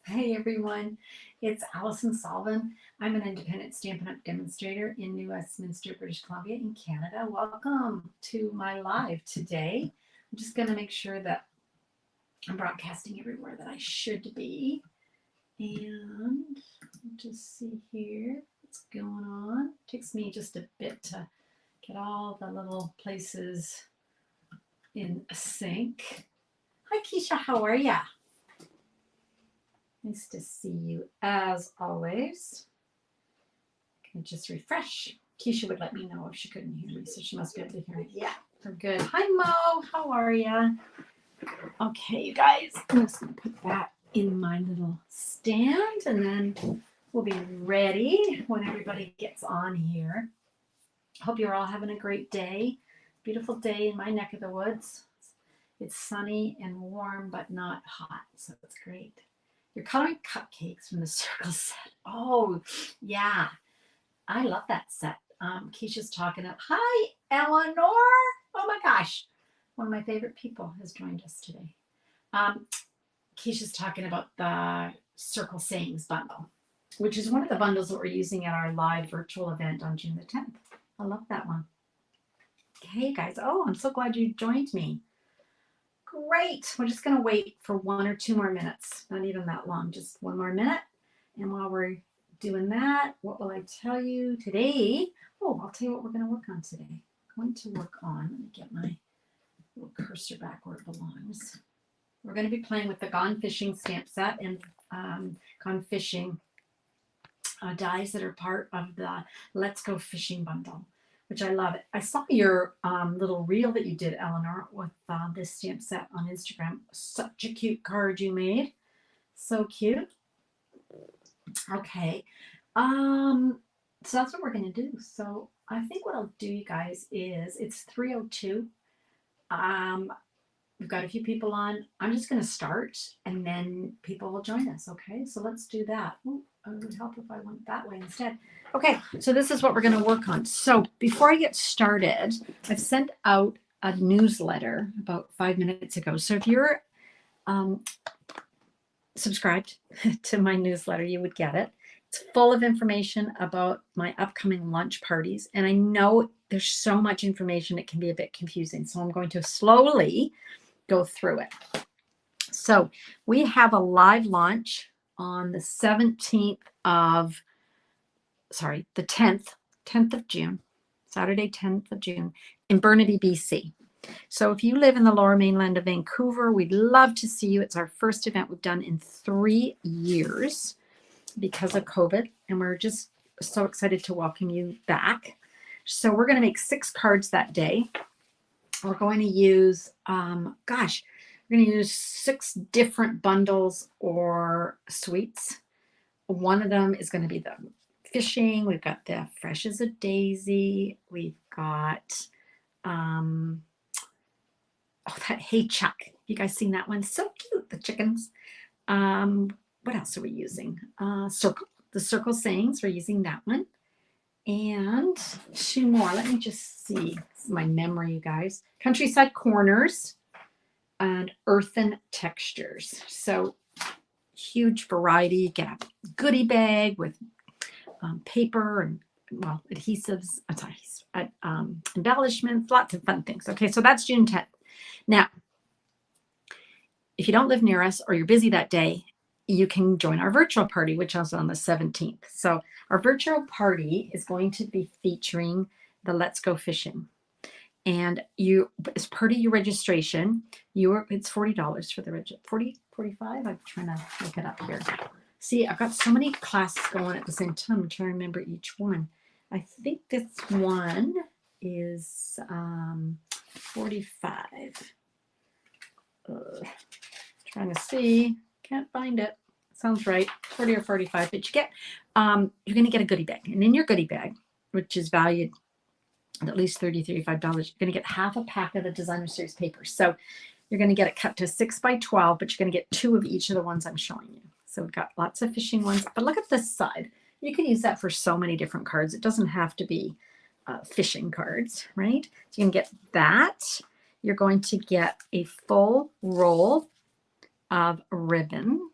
Hey everyone, it's Alison Solvin. I'm an independent Stampin' Up! Demonstrator in New Westminster, British Columbia in Canada. Welcome to my live today. I'm just going to make sure that I'm broadcasting everywhere that I should be. And just see here what's going on. It takes me just a bit to get all the little places in sync. Hi Keisha, how are ya? Nice to see you as always. Can I just refresh? Keisha would let me know if she couldn't hear me, so she must be able to hear me. Yeah, we're good. Hi Mo, how are you? Okay, you guys, I'm just gonna put that in my little stand and then we'll be ready when everybody gets on here. Hope you're all having a great day. Beautiful day in my neck of the woods. It's sunny and warm, but not hot, so it's great. You're coloring cupcakes from the circle set. Oh, yeah. I love that set. Keisha's talking up. Hi, Eleanor. Oh my gosh. One of my favorite people has joined us today. Keisha's talking about the Circle Sayings bundle, which is one of the bundles that we're using at our live virtual event on June the 10th. I love that one. Hey guys. Oh, I'm so glad you joined me. Great. We're just going to wait for 1 or 2 more minutes. Not even that long, just 1 more minute. And while we're doing that, what will I tell you today? Oh, I'll tell you what we're going to work on today. I'm going to work on, let me get my little cursor back where it belongs. We're going to be playing with the Gone Fishing stamp set and Gone Fishing dies that are part of the Let's Go Fishing bundle, which I love. I saw your little reel that you did, Eleanor, with this stamp set on Instagram. Such a cute card you made. So cute. Okay. So that's what we're going to do. So I think what I'll do, you guys, is it's 3:02. We've got a few people on. I'm just going to start and then people will join us. Okay. So let's do that. Ooh, it would help if I went that way instead. Okay. So this is what we're going to work on. So before I get started, I've sent out a newsletter about 5 minutes ago. So if you're subscribed to my newsletter, you would get it. It's full of information about my upcoming lunch parties. And I know there's so much information, it can be a bit confusing. So I'm going to slowly go through it. So we have a live launch on the 10th of June, Saturday, 10th of June in Burnaby, BC. So if you live in the lower mainland of Vancouver, we'd love to see you. It's our first event we've done in 3 years because of COVID, and we're just so excited to welcome you back. So we're going to make 6 cards that day. We're going to use, we're going to use 6 different bundles or suites. One of them is going to be the fishing. We've got the Fresh as a Daisy. We've got, that Hey Chuck. You guys seen that one? So cute, the chickens. What else are we using? The Circle Sayings, we're using that one. And 2 more. Let me just see. This is my memory, you guys. Countryside Corners and Earthen Textures. So huge variety. You get a goodie bag with paper and adhesives. Embellishments. Lots of fun things. Okay, so that's June 10th. Now, if you don't live near us or you're busy that day, you can join our virtual party, which is on the 17th. So our virtual party is going to be featuring the Let's Go Fishing. And you, as part of your registration, it's $40 for the registration. 45? I'm trying to look it up here. See, I've got so many classes going at the same time. I'm trying to remember each one. I think this one is 45. Trying to see. Can't find it. Sounds right. 40 or 45. But you get, you're going to get a goodie bag. And in your goodie bag, which is valued at least $30, $35, you're going to get half a pack of the Designer Series papers. So you're going to get it cut to 6 by 12, but you're going to get 2 of each of the ones I'm showing you. So we've got lots of fishing ones. But look at this side. You can use that for so many different cards. It doesn't have to be fishing cards, right? So you can get that. You're going to get a full roll of ribbon.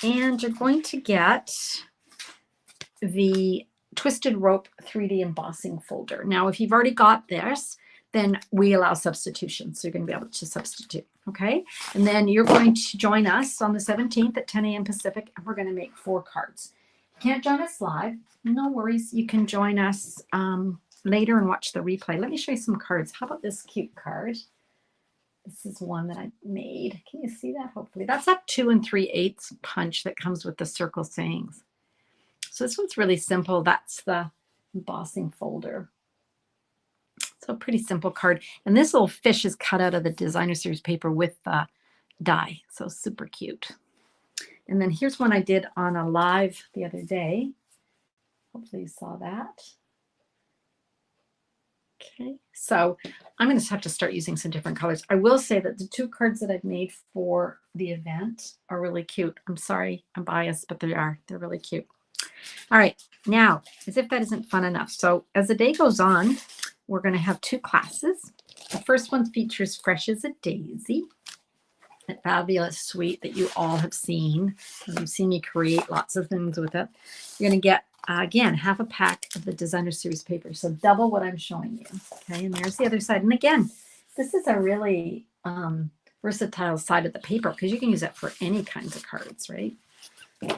And you're going to get the Twisted Rope 3D embossing folder. Now, if you've already got this, then we allow substitution. So you're going to be able to substitute. Okay. And then you're going to join us on the 17th at 10 a.m. Pacific, and we're going to make 4 cards. Can't join us live. No worries. You can join us later and watch the replay. Let me show you some cards. How about this cute card? This is one that I made. Can you see that? Hopefully. That's a 2 3/8 punch that comes with the circle sayings. So this one's really simple. That's the embossing folder. So a pretty simple card. And this little fish is cut out of the designer series paper with the die. So super cute. And then here's one I did on a live the other day. Hopefully you saw that. Okay, so I'm going to have to start using some different colors. I will say that the 2 cards that I've made for the event are really cute. I'm sorry, I'm biased, but they are. They're really cute. All right, now, as if that isn't fun enough. So as the day goes on, we're going to have 2 classes. The first one features Fresh as a Daisy, a fabulous suite that you all have seen. You've seen me create lots of things with it. You're going to get, again, half a pack of the designer series paper. So double what I'm showing you. Okay, and there's the other side. And again, this is a really versatile side of the paper because you can use it for any kinds of cards, right? So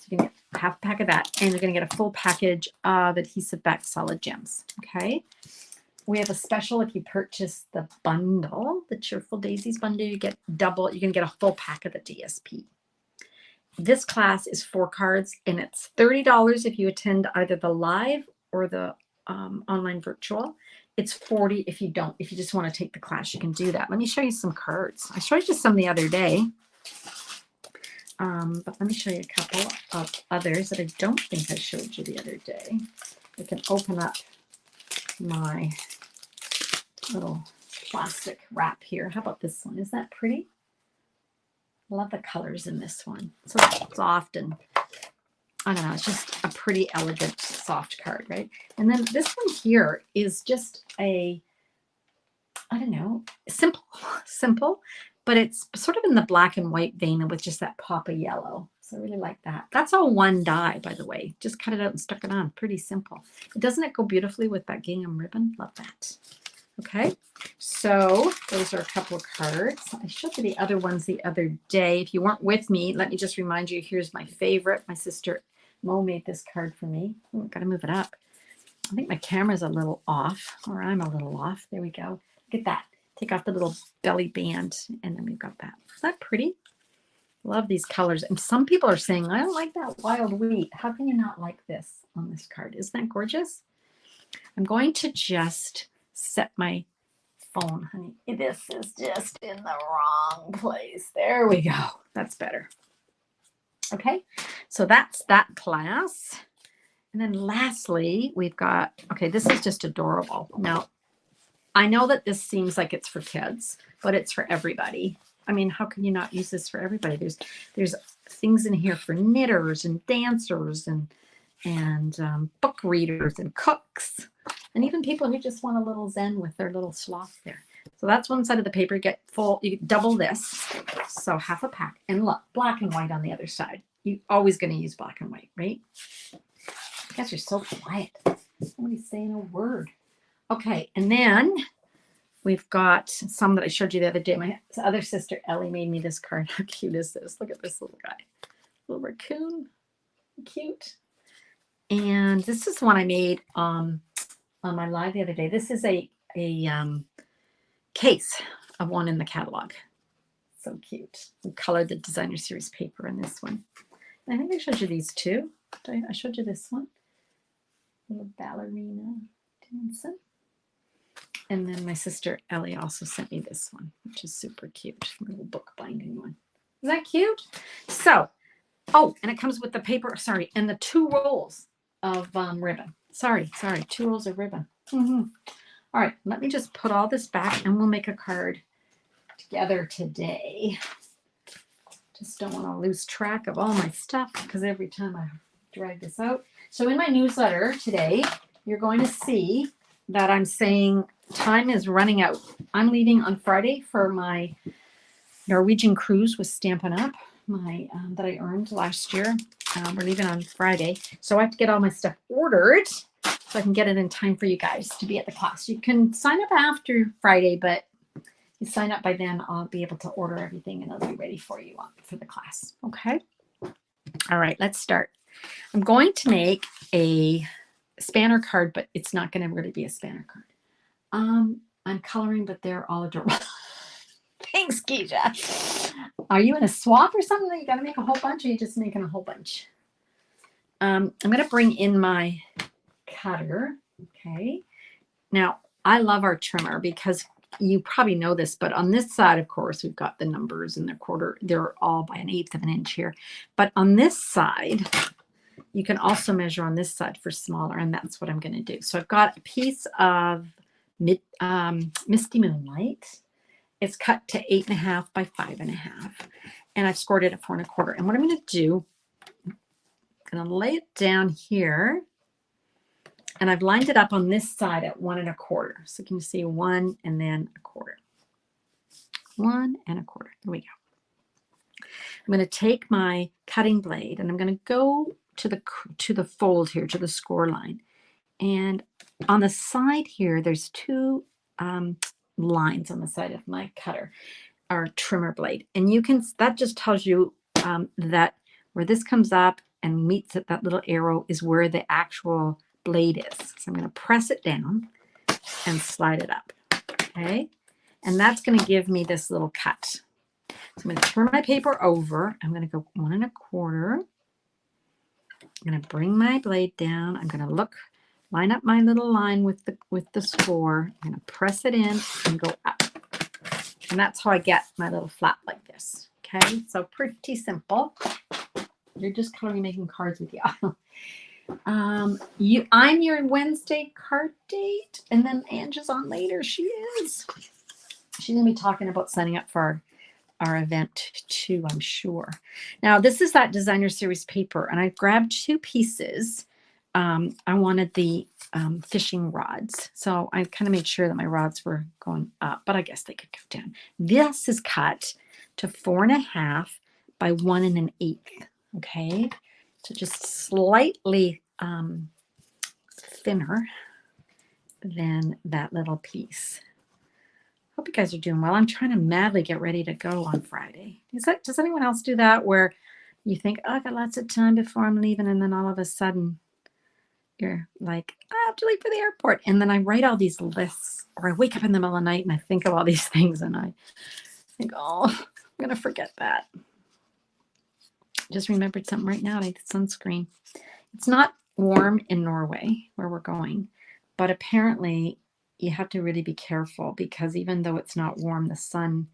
you can get half a pack of that, and you're going to get a full package of adhesive back solid gems. Okay. We have a special if you purchase the bundle, the Cheerful Daisies bundle, you get double, you can get a full pack of the DSP. This class is 4 cards, and it's $30 if you attend either the live or the online virtual. It's $40 if you don't. If you just want to take the class, you can do that. Let me show you some cards. I showed you some the other day. But let me show you a couple of others that I don't think I showed you the other day. I can open up my little plastic wrap here. How about this one? Is that pretty? I love the colors in this one. So soft and I don't know, it's just a pretty elegant, soft card, right? And then this one here is just a, I don't know, simple, but it's sort of in the black and white vein and with just that pop of yellow. So I really like that. That's all one die, by the way. Just cut it out and stuck it on. Pretty simple. Doesn't it go beautifully with that gingham ribbon? Love that. Okay, so those are a couple of cards. I showed you the other ones the other day. If you weren't with me, let me just remind you, here's my favorite. My sister Mo made this card for me. Oh, got to move it up. I think my camera's a little off, or I'm a little off. There we go. Look at that. Take off the little belly band, and then we've got that. Is that pretty? Love these colors. And some people are saying, I don't like that wild wheat. How can you not like this on this card? Isn't that gorgeous? I'm going to just set my phone, honey. This is just in the wrong place. There we go. That's better. Okay, so that's that class. And then lastly, we've got, okay, this is just adorable. Now, I know that this seems like it's for kids, but it's for everybody. I mean, how can you not use this for everybody? There's things in here for knitters and dancers and book readers and cooks, and even people who just want a little zen with their little sloth there. So that's one side of the paper. Get full, you double this, so half a pack, and look, black and white on the other side. You're always going to use black and white, right? You guys are so quiet. Nobody's saying a word. Okay, and then we've got some that I showed you the other day. My other sister Ellie made me this card. How cute is this? Look at this little guy, little raccoon, cute. And this is one I made on my live the other day. This is a case of one in the catalog. So cute. We colored the designer series paper in this one. And I think I showed you these two. I showed you this one. Little ballerina dancing. And then my sister Ellie also sent me this one, which is super cute. Little book binding one. Is that cute? So, oh, and it comes with the paper, sorry, and the 2 rolls of ribbon. Sorry, 2 rolls of ribbon. All right, let me just put all this back and we'll make a card together today. Just don't want to lose track of all my stuff because every time I drag this out. So in my newsletter today, you're going to see that I'm saying time is running out. I'm leaving on Friday for my Norwegian cruise with Stampin' Up. my that I earned last year. We're leaving on Friday, so I have to get all my stuff ordered so I can get it in time for you guys to be at the class. You can sign up after Friday, but you sign up by then, I'll be able to order everything and it'll be ready for you for the class. Okay. All right, let's start. I'm going to make a spanner card, but it's not going to really be a spanner card. I'm coloring, but they're all adorable. Thanks, Keisha. Are you in a swap or something that you got to make a whole bunch, or are you just making a whole bunch? I'm going to bring in my cutter. Okay. Now, I love our trimmer because you probably know this, but on this side, of course, we've got the numbers and the quarter. They're all by 1/8 of an inch here. But on this side, you can also measure on this side for smaller, and that's what I'm going to do. So I've got a piece of Misty Moonlight. It's cut to 8.5 by 5.5, and I've scored it at 4 1/4. And what I'm going to do, I'm going to lay it down here, and I've lined it up on this side at 1 1/4. So can you see 1 and then 1/4? 1 1/4. There we go. I'm going to take my cutting blade and I'm going to go to the fold here, to the score line. And on the side here, there's 2 lines on the side of my cutter, or trimmer blade. And you can, that just tells you that where this comes up and meets it, that little arrow is where the actual blade is. So I'm going to press it down and slide it up. Okay. And that's going to give me this little cut. So I'm going to turn my paper over. I'm going to go 1 1/4. I'm going to bring my blade down. I'm going to line up my little line with the score. I'm going to press it in and go up. And that's how I get my little flap like this. Okay, so pretty simple. You're just coloring, making cards with you. I'm your Wednesday card date, and then Ange is on later. She is. She's going to be talking about signing up for our event too, I'm sure. Now, this is that designer series paper, and I grabbed 2 pieces. I wanted the fishing rods, so I kind of made sure that my rods were going up, but I guess they could go down. This is cut to 4 1/2 by 1 1/8. Okay, so just slightly thinner than that little piece. Hope you guys are doing well. I'm trying to madly get ready to go on Friday. Does anyone else do that, where you think, oh, I got lots of time before I'm leaving, and then all of a sudden you're like, I have to leave for the airport, and then I write all these lists, or I wake up in the middle of the night and I think of all these things and I think, oh, I'm gonna forget that. Just remembered something right now. I need sunscreen. It's not warm in Norway where we're going, but apparently you have to really be careful, because even though it's not warm, the sun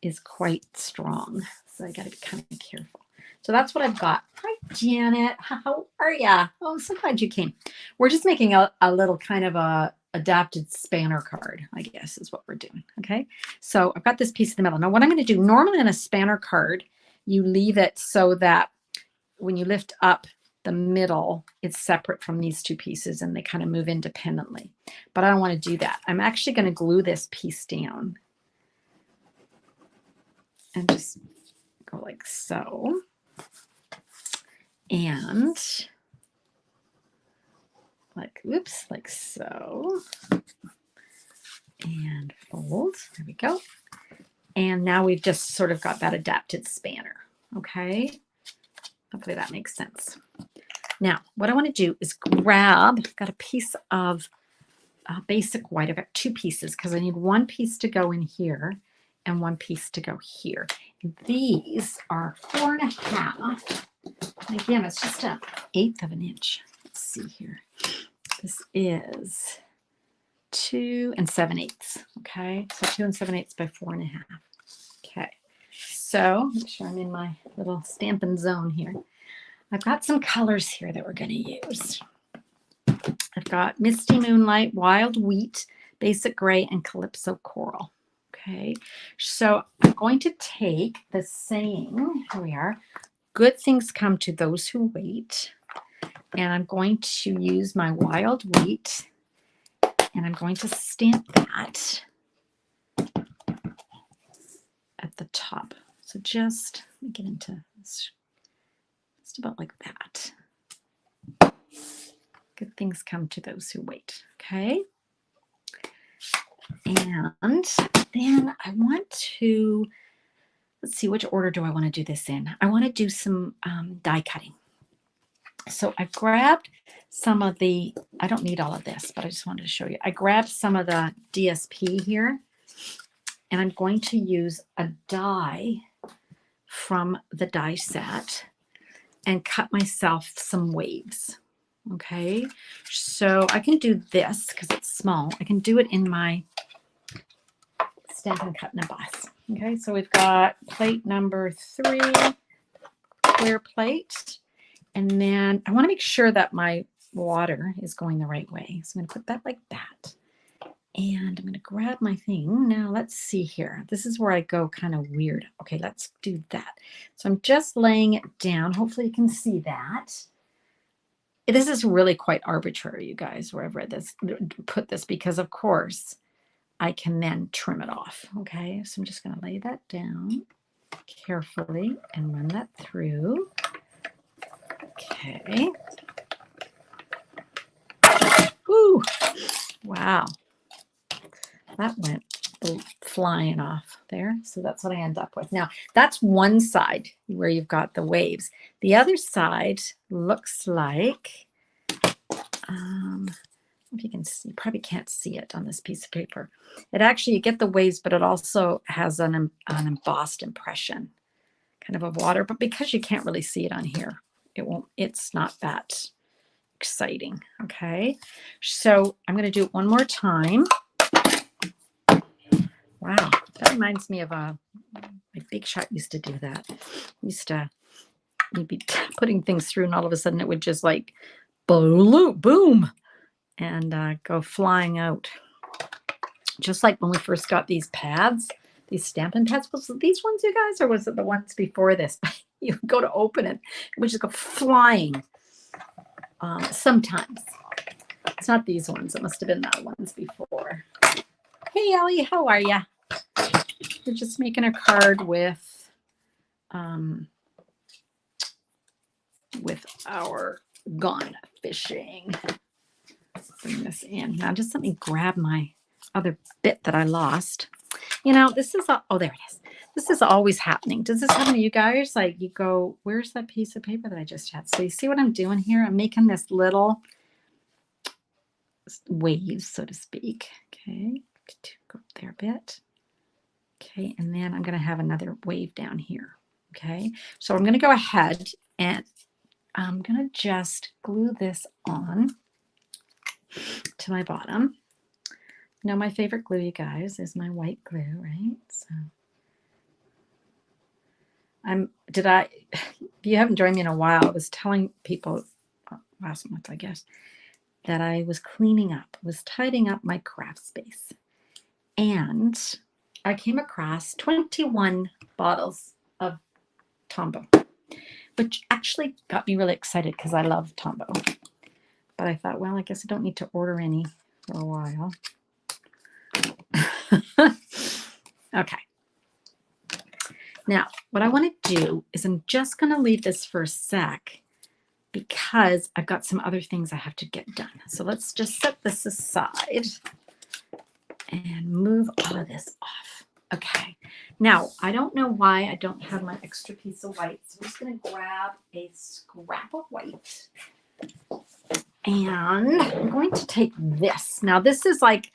is quite strong. So I got to be kind of careful. So that's what I've got. Hi, Janet. How are ya? Oh, I'm so glad you came. We're just making a little kind of a adapted spanner card, I guess is what we're doing. Okay. So I've got this piece in the middle. Now what I'm going to do, normally in a spanner card, you leave it so that when you lift up the middle, it's separate from these 2 pieces and they kind of move independently. But I don't want to do that. I'm actually going to glue this piece down and just go like so. And like, oops, like so. And fold. There we go. And now we've just sort of got that adapted spanner. Okay. Hopefully that makes sense. Now, what I want to do is I've got a piece of basic white. I've got 2 pieces because I need 1 piece to go in here and 1 piece to go here. And these are 4 1/2. And again, it's just 1/8 of an inch. Let's see here. This is 2 7/8. Okay, so 2 7/8 by 4 1/2. Okay, so make sure I'm in my little stamping zone here. I've got some colors here that we're going to use. I've got Misty Moonlight, Wild Wheat, Basic Gray, and Calypso Coral. Okay, so I'm going to take the saying, here we are, good things come to those who wait. And I'm going to use my Wild Wheat, and I'm going to stamp that at the top. So just let me get into this, just about like that. Good things come to those who wait. Okay. And then I want to, let's see, which order do I want to do this in? I want to do some die cutting. So I grabbed some of the, I don't need all of this, but I just wanted to show you. I grabbed some of the DSP here, and I'm going to use a die from the die set and cut myself some waves. Okay, so I can do this because it's small. I can do it in my Stampin' Cut and Emboss. Okay, so we've got plate number 3, clear plate. And then I want to make sure that my water is going the right way. So I'm going to put that like that. And I'm going to grab my thing. Now let's see here. This is where I go kind of weird. Okay, let's do that. So I'm just laying it down. Hopefully you can see that. This is really quite arbitrary, you guys, where I've read this, put this, because of course I can then trim it off. Okay, so I'm just going to lay that down carefully and run that through. Okay. Ooh, wow. That went flying off there. So that's what I end up with. Now, that's one side where you've got the waves. The other side looks like, if you can see, you probably can't see it on this piece of paper. It actually, you get the waves, but it also has an embossed impression, kind of a water, but because you can't really see it on here, it's not that exciting. Okay, so I'm going to do it one more time. Wow, that reminds me of my Big Shot used to do that. You'd be putting things through, and all of a sudden it would just like boom, and go flying out. Just like when we first got these pads, these Stampin' pads. Was it these ones, you guys, or was it the ones before this? You would go to open it, it would just go flying. Sometimes. It's not these ones. It must have been that ones before. Hey, Ellie, how are you? We're just making a card with our gone fishing. Bring this in. Now just let me grab my other bit that I lost. You know, this is, oh, there it is. This is always happening. Does this happen to you guys? Like you go, where's that piece of paper that I just had? So you see what I'm doing here? I'm making this little waves, so to speak. Okay, go up there a bit. Okay, and then I'm going to have another wave down here. Okay, so I'm going to go ahead and I'm going to just glue this on to my bottom. You know, my favorite glue, you guys, is my white glue, right? So if you haven't joined me in a while, I was telling people last month, I guess, that I was cleaning up, was tidying up my craft space. And I came across 21 bottles of Tombow, which actually got me really excited because I love Tombow. But I thought, well, I guess I don't need to order any for a while. Okay. Now, what I want to do is I'm just going to leave this for a sec because I've got some other things I have to get done. So let's just set this aside and move all of this off. Okay. Now, I don't know why I don't have my extra piece of white. So I'm just going to grab a scrap of white. And I'm going to take this. Now, this is like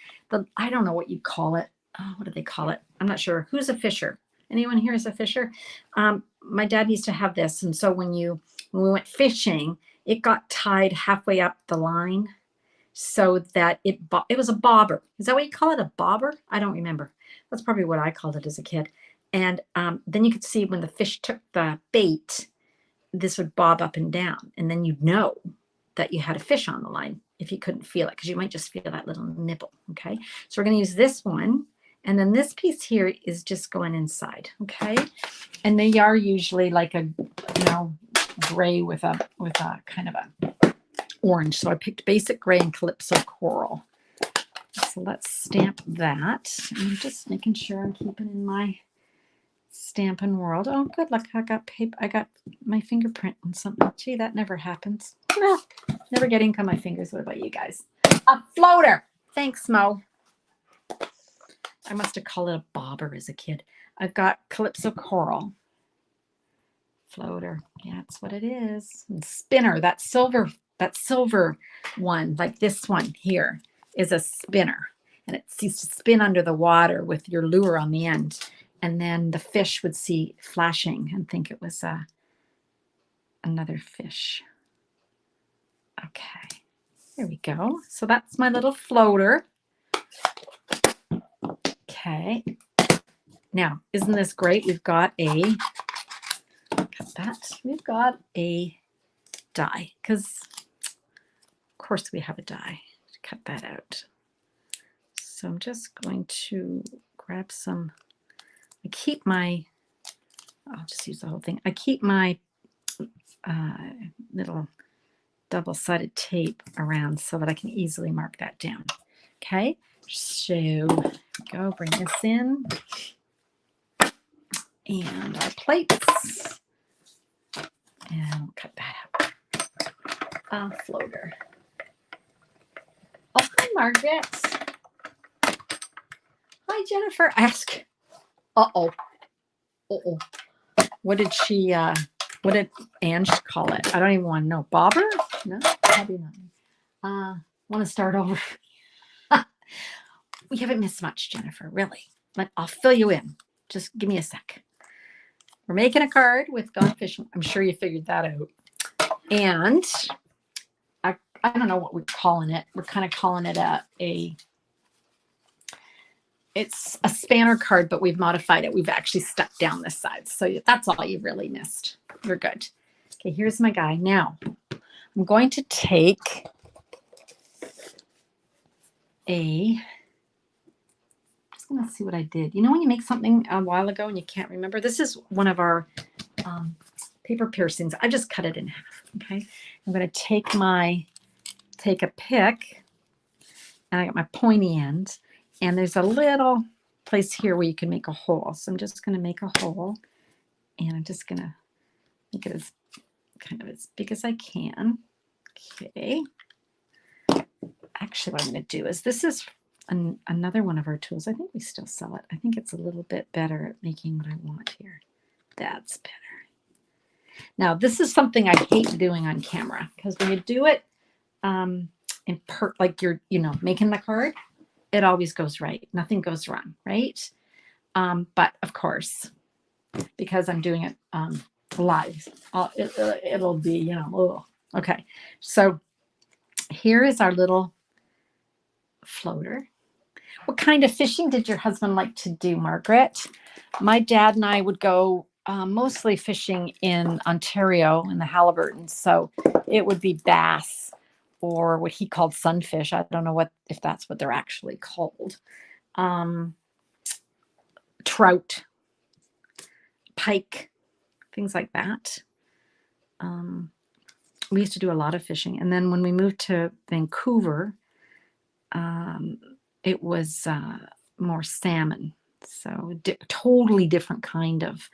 I don't know what you call it. Oh, what do they call it? I'm not sure. Who's a fisher? Anyone here is a fisher? My dad used to have this. And so when we went fishing, it got tied halfway up the line so that it was a bobber. Is that what you call it? A bobber? I don't remember. That's probably what I called it as a kid. And then you could see when the fish took the bait, this would bob up and down. And then you'd know that you had a fish on the line if you couldn't feel it, because you might just feel that little nibble. Okay. So we're going to use this one. And then this piece here is just going inside. Okay. And they are usually like a, gray with a kind of a orange. So I picked basic gray and Calypso coral. So let's stamp that. I'm just making sure I'm keeping in my Stampin' World. Oh, good luck. I got paper. I got my fingerprint on something. Gee, that never happens. Well, never get ink on my fingers. What about you guys? A floater. Thanks, Mo. I must have called it a bobber as a kid. I've got Calypso Coral. Floater. Yeah, that's what it is. And spinner. That silver one, like this one here, is a spinner. And it used to spin under the water with your lure on the end. And then the fish would see flashing and think it was another fish. Okay, there we go. So that's my little floater. Okay. Now, isn't this great? We've got a, cut that. We've got a die, because of course we have a die. Cut that out. So I'm just going to grab some, I keep my, I'll just use the whole thing. I keep my little double-sided tape around so that I can easily mark that down. Okay, so go bring this in. And our plates. And we'll cut that out. A floater. Oh, hi, Margaret. Hi, Jennifer. Ask. Uh-oh. Uh-oh. What did she, what did Ange call it? I don't even want to know. Bobber? No, probably not. Want to start over? We haven't missed much, Jennifer, really. But I'll fill you in. Just give me a sec. We're making a card with Gone Fishing. I'm sure you figured that out. And I don't know what we're calling it. We're kind of calling it it's a spanner card, but we've modified it. We've actually stuck down this side. So that's all you really missed. You're good. Okay, here's my guy. Now, I'm going to take let's see what I did. You know when you make something a while ago and you can't remember? This is one of our paper piercings. I just cut it in half, okay? I'm going to take a pick, and I got my pointy end, and there's a little place here where you can make a hole. So I'm just going to make a hole, and I'm just going to make it as kind of as big as I can. Okay. Actually, what I'm going to do is, this is another one of our tools. I think we still sell it. I think it's a little bit better at making what I want here. That's better. Now, this is something I hate doing on camera, because when you do it like you're, making the card, it always goes right. Nothing goes wrong, right? But of course, because I'm doing it live, it'll be, okay. So here is our little floater. What kind of fishing did your husband like to do, Margaret? My dad and I would go mostly fishing in Ontario in the Haliburton. So it would be bass, or what he called sunfish. I don't know if that's what they're actually called. Trout, pike, things like that. We used to do a lot of fishing. And then when we moved to Vancouver, it was more salmon. So totally different kind of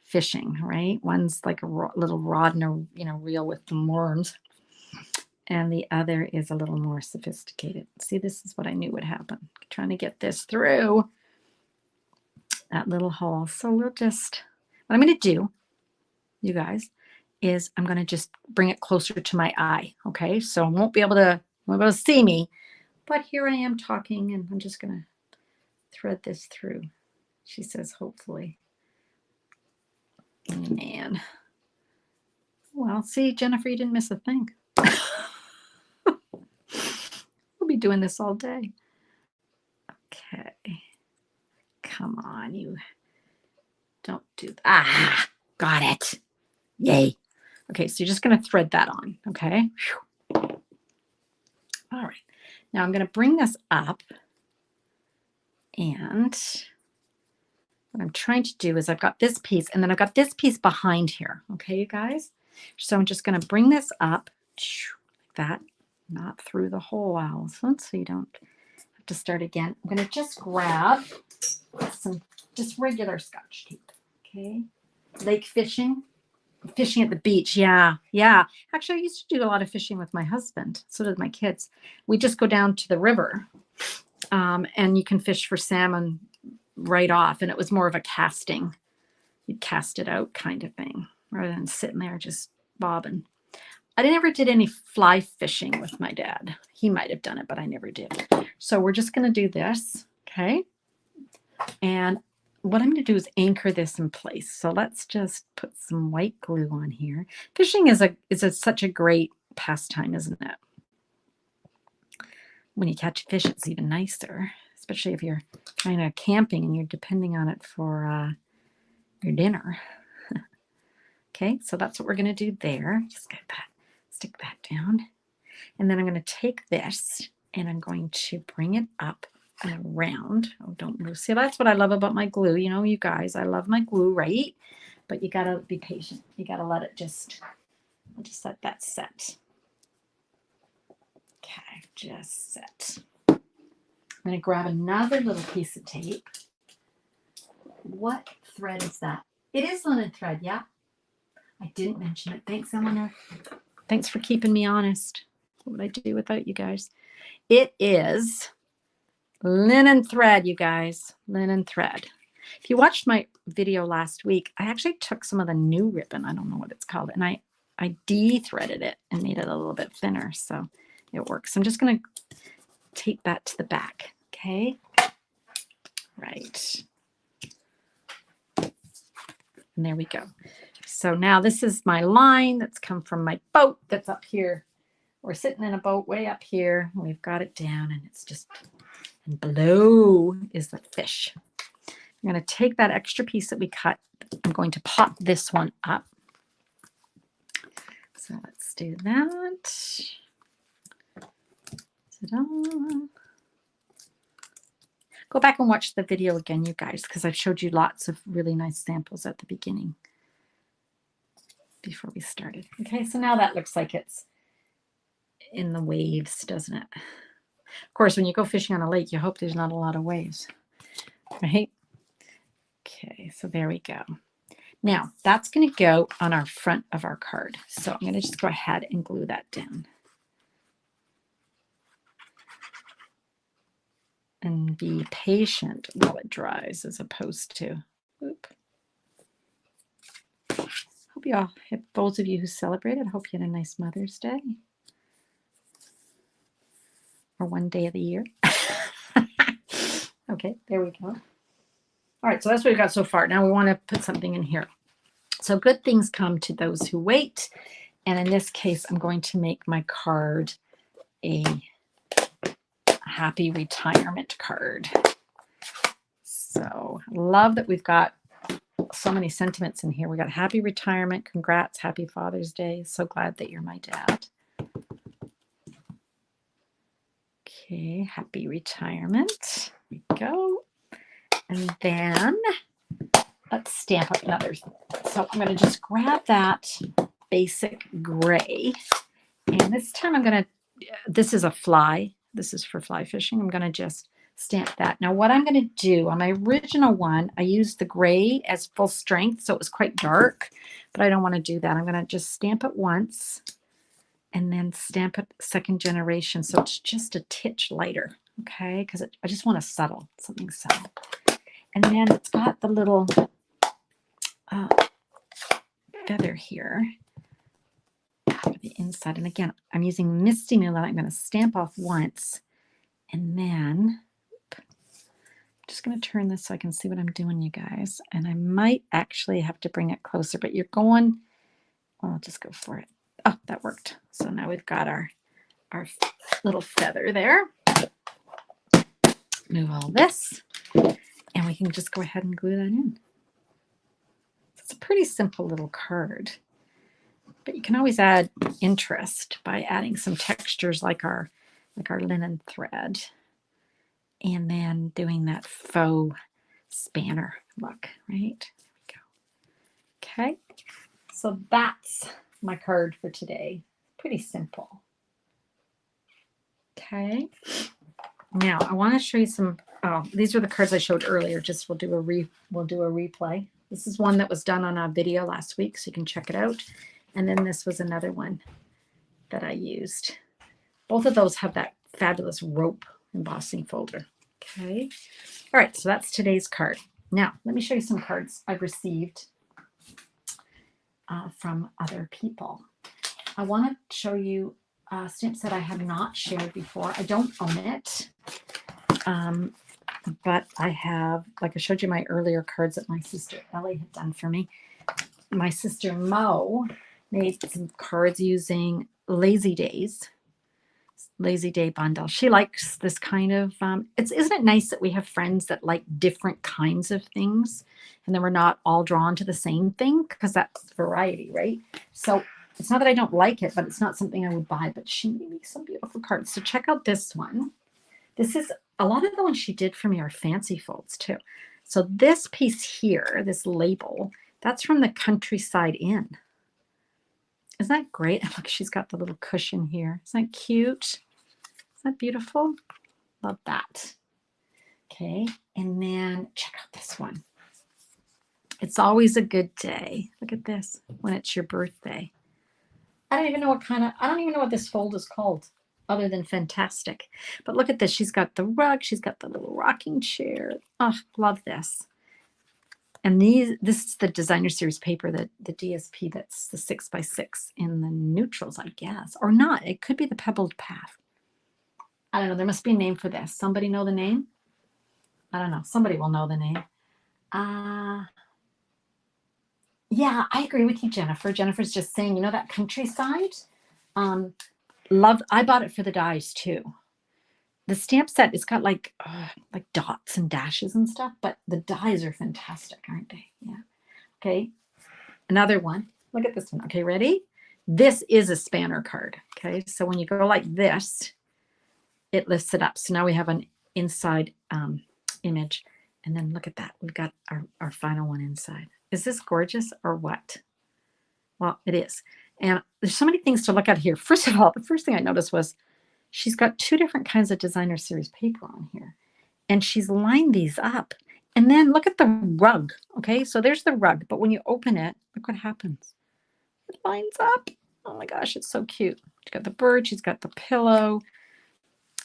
fishing, right? One's like a little rod and a reel with some worms, and the other is a little more sophisticated. See, this is what I knew would happen. Trying to get this through that little hole. So what I'm going to do, you guys, is I'm going to just bring it closer to my eye. Okay, so I won't be able to see me, but here I am talking, and I'm just going to thread this through. She says, hopefully. Man. Well, see, Jennifer, you didn't miss a thing. We'll be doing this all day. Okay. Come on, you. Don't do that. Ah, got it. Yay. Okay, so you're just going to thread that on, okay? Whew. All right. Now I'm going to bring this up, and what I'm trying to do is I've got this piece, and then I've got this piece behind here, okay, you guys? So I'm just going to bring this up like that, not through the hole, Alison, so you don't have to start again. I'm going to just grab some just regular Scotch tape, Okay. Lake fishing. Fishing at the beach. Yeah. Yeah. Actually, I used to do a lot of fishing with my husband. So did my kids. We just go down to the river and you can fish for salmon right off. And it was more of a casting. You'd cast it out kind of thing rather than sitting there just bobbing. I never did any fly fishing with my dad. He might have done it, but I never did. So we're just going to do this. Okay. And what I'm going to do is anchor this in place. So let's just put some white glue on here. Fishing is such a great pastime, isn't it? When you catch a fish, it's even nicer, especially if you're kind of camping and you're depending on it for your dinner. Okay, so that's what we're going to do there. Just get that, stick that down. And then I'm going to take this and I'm going to bring it up and around. Oh, don't move. See, that's what I love about my glue. You know, you guys, I love my glue, right? But you got to be patient. You got to let it I'll just let that set. Okay, just set. I'm going to grab another little piece of tape. What thread is that? It is linen thread, yeah. I didn't mention it. Thanks, Eleanor. Thanks for keeping me honest. What would I do without you guys? It is linen thread, you guys. Linen thread. If you watched my video last week, I actually took some of the new ribbon. I don't know what it's called. And I de-threaded it and made it a little bit thinner. So it works. I'm just going to tape that to the back. Okay. Right. And there we go. So now this is my line that's come from my boat that's up here. We're sitting in a boat way up here. We've got it down and it's just, and below is the fish. I'm going to take that extra piece that we cut. I'm going to pop this one up. So let's do that. Ta-da. Go back and watch the video again, you guys, because I've showed you lots of really nice samples at the beginning before we started. Okay, so now that looks like it's in the waves, doesn't it? Of course, when you go fishing on a lake, you hope there's not a lot of waves, right? Okay, so there we go. Now, that's going to go on our front of our card. So I'm going to just go ahead and glue that down. And be patient while it dries as opposed to, hope you all, those of you who celebrated, hope you had a nice Mother's Day. Or one day of the year. Okay, there we go. All right, so that's what we've got so far. Now we want to put something in here. So good things come to those who wait. And in this case, I'm going to make my card a happy retirement card. So I love that we've got so many sentiments in here. We got happy retirement, congrats, happy Father's Day. So glad that you're my dad. Okay, happy retirement. There we go. And then let's stamp up another. So I'm going to just grab that basic gray. And this time I'm going to, this is a fly. This is for fly fishing. I'm going to just stamp that. Now what I'm going to do on my original one, I used the gray as full strength. So it was quite dark, but I don't want to do that. I'm going to just stamp it once and then stamp it second generation. So it's just a titch lighter. Okay. Because I just want something subtle. And then it's got the little feather here for the inside. And again, I'm using Misty Moonlight. I'm going to stamp off once and then I'm just going to turn this so I can see what I'm doing, you guys. And I might actually have to bring it closer, but you're going, well, I'll just go for it. Oh, that worked. So now we've got our little feather there. Move all this and we can just go ahead and glue that in. It's a pretty simple little card, but you can always add interest by adding some textures like our linen thread and then doing that faux spanner look, right? There we go. Okay, so that's my card for today. Pretty simple. Okay, now I want to show you some. Oh, these are the cards I showed earlier. Just we'll do a replay. This is one that was done on a video last week, so you can check it out. And then this was another one that I used. Both of those have that fabulous rope embossing folder. Okay. All right, so that's today's card. Now, let me show you some cards I've received from other people. I want to show you a stamp set I have not shared before. I don't own it, but I have, like I showed you my earlier cards that my sister Ellie had done for me. My sister Mo made some cards using Lazy Day bundle. She likes this kind of, isn't it nice that we have friends that like different kinds of things and then we're not all drawn to the same thing, because that's variety, right? So it's not that I don't like it, but it's not something I would buy, but she made me some beautiful cards. So check out this one. This is, a lot of the ones she did for me are fancy folds too. So this piece here, this label, that's from the Countryside Inn. Isn't that great? Look, she's got the little cushion here. Isn't that cute? Isn't that beautiful? Love that. Okay, and then check out this one. It's always a good day. Look at this, when it's your birthday. I don't even know what this fold is called other than fantastic. But look at this. She's got the rug. She's got the little rocking chair. Oh, love this. And this is the designer series paper, the DSP, that's the 6x6 in the neutrals, I guess. Or not. It could be the pebbled path. I don't know. There must be a name for this. Somebody know the name? I don't know. Somebody will know the name. Yeah, I agree with you, Jennifer. Jennifer's just saying, you know, that Countryside? I bought it for the dies too. The stamp set, it's got like dots and dashes and stuff, but the dies are fantastic, aren't they? Yeah. Okay. Another one. Look at this one. Okay, ready? This is a spanner card. Okay, so when you go like this, it lifts it up. So now we have an inside image. And then look at that. We've got our final one inside. Is this gorgeous or what? Well, it is. And there's so many things to look at here. First of all, the first thing I noticed was she's got two different kinds of designer series paper on here. And she's lined these up. And then look at the rug. Okay, so there's the rug. But when you open it, look what happens. It lines up. Oh my gosh, it's so cute. She's got the bird. She's got the pillow.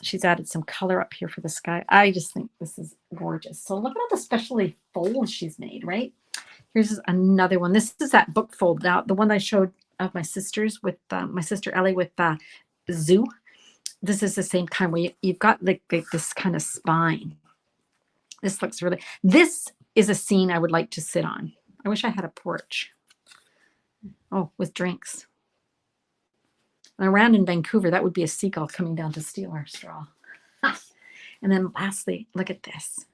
She's added some color up here for the sky. I just think this is gorgeous. So look at all the specialty folds she's made, right? Here's another one. This is that book fold. Now, the one I showed of my sister's with my sister Ellie with Zoo. This is the same kind where you've got like this kind of spine. This looks really, this is a scene I would like to sit on. I wish I had a porch. Oh, with drinks. And around in Vancouver, that would be a seagull coming down to steal our straw. And then lastly, look at this.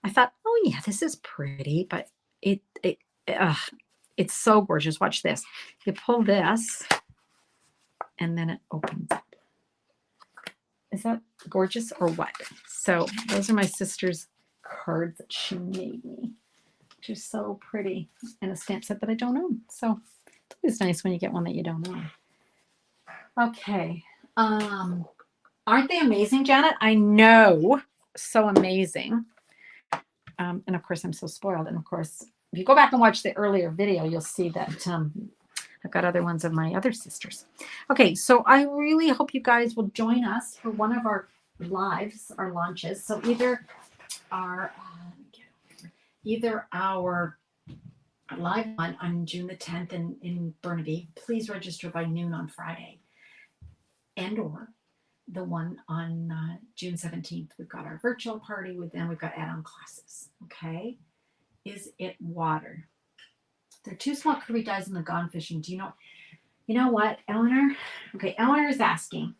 I thought, oh yeah, this is pretty, but it's so gorgeous. Watch this. You pull this, and then it opens up. Is that gorgeous or what? So those are my sister's cards that she made me, which is so pretty, and a stamp set that I don't own. So it's always nice when you get one that you don't own. Okay. Aren't they amazing, Janet? I know. So amazing. And of course, I'm so spoiled. And of course, if you go back and watch the earlier video, you'll see that I've got other ones of my other sisters. Okay, so I really hope you guys will join us for one of our lives, our launches. So either our live one on June the 10th in Burnaby, please register by noon on Friday. And or the one on June 17th. We've got our virtual party with them. We've got add-on classes. Okay. Is it water? There are two small curvy dies in the gone fishing. Do you know? You know what, Eleanor? Okay, Eleanor is asking.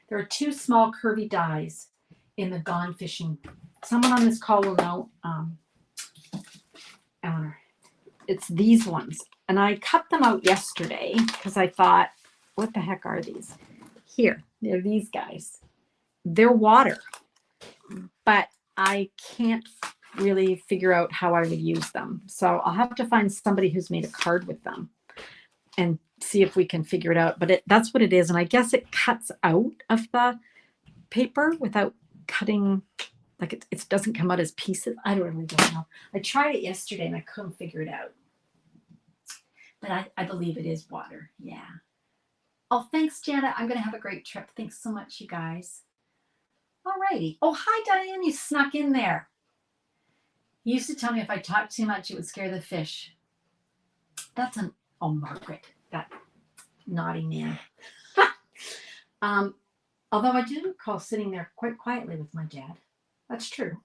There are two small curvy dies in the gone fishing. Someone on this call will know, Eleanor. It's these ones. And I cut them out yesterday because I thought, what the heck are these? Here, they're these guys. They're water, but I can't really figure out how I would use them. So I'll have to find somebody who's made a card with them and see if we can figure it out. But that's what it is. And I guess it cuts out of the paper without cutting like it doesn't come out as pieces. I really don't know. I tried it yesterday and I couldn't figure it out. But I believe it is water. Yeah. Oh, thanks, Janet. I'm going to have a great trip. Thanks so much, you guys. All righty. Oh, hi, Diane. You snuck in there. You used to tell me if I talked too much, it would scare the fish. That's an, oh, Margaret, that naughty man. Although I do recall sitting there quite quietly with my dad. That's true.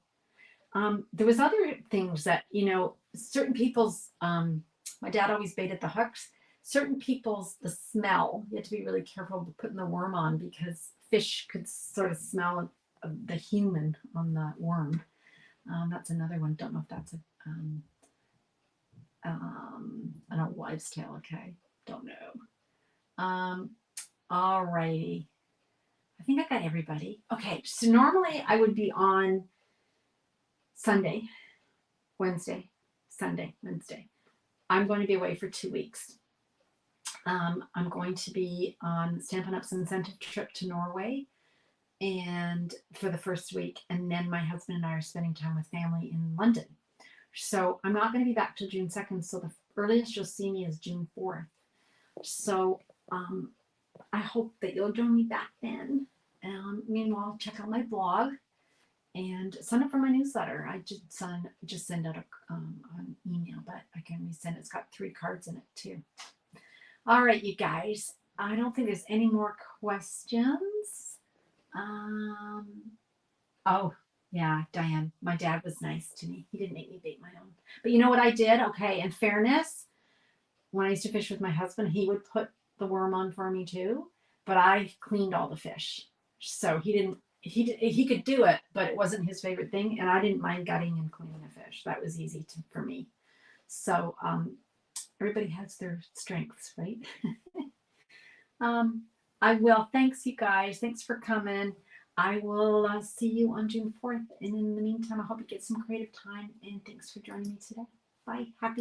There was other things that, you know, certain people's, my dad always baited the hooks. Certain people's, the smell, you have to be really careful putting the worm on because fish could sort of smell the human on the worm. That's another one. Don't know if that's an old wives' tale. Okay. Don't know. All righty. I think I got everybody. Okay. So normally I would be on Sunday, Wednesday, Sunday, Wednesday. I'm going to be away for 2 weeks. I'm going to be on Stampin' Up's incentive trip to Norway and for the first week. And then my husband and I are spending time with family in London. So I'm not going to be back till June 2nd. So the earliest you'll see me is June 4th. So I hope that you'll join me back then. Meanwhile, check out my blog and sign up for my newsletter. I just send out an email, but I can resend it. It's got 3 cards in it too. All right, you guys. I don't think there's any more questions. Oh, yeah, Diane, my dad was nice to me. He didn't make me bait my own. But you know what I did? Okay, in fairness, when I used to fish with my husband, he would put the worm on for me too, but I cleaned all the fish. So he could do it, but it wasn't his favorite thing, and I didn't mind gutting and cleaning a fish. That was easy for me. So everybody has their strengths, right? I will. Thanks, you guys. Thanks for coming. I will see you on June 4th. And in the meantime, I hope you get some creative time. And thanks for joining me today. Bye. Happy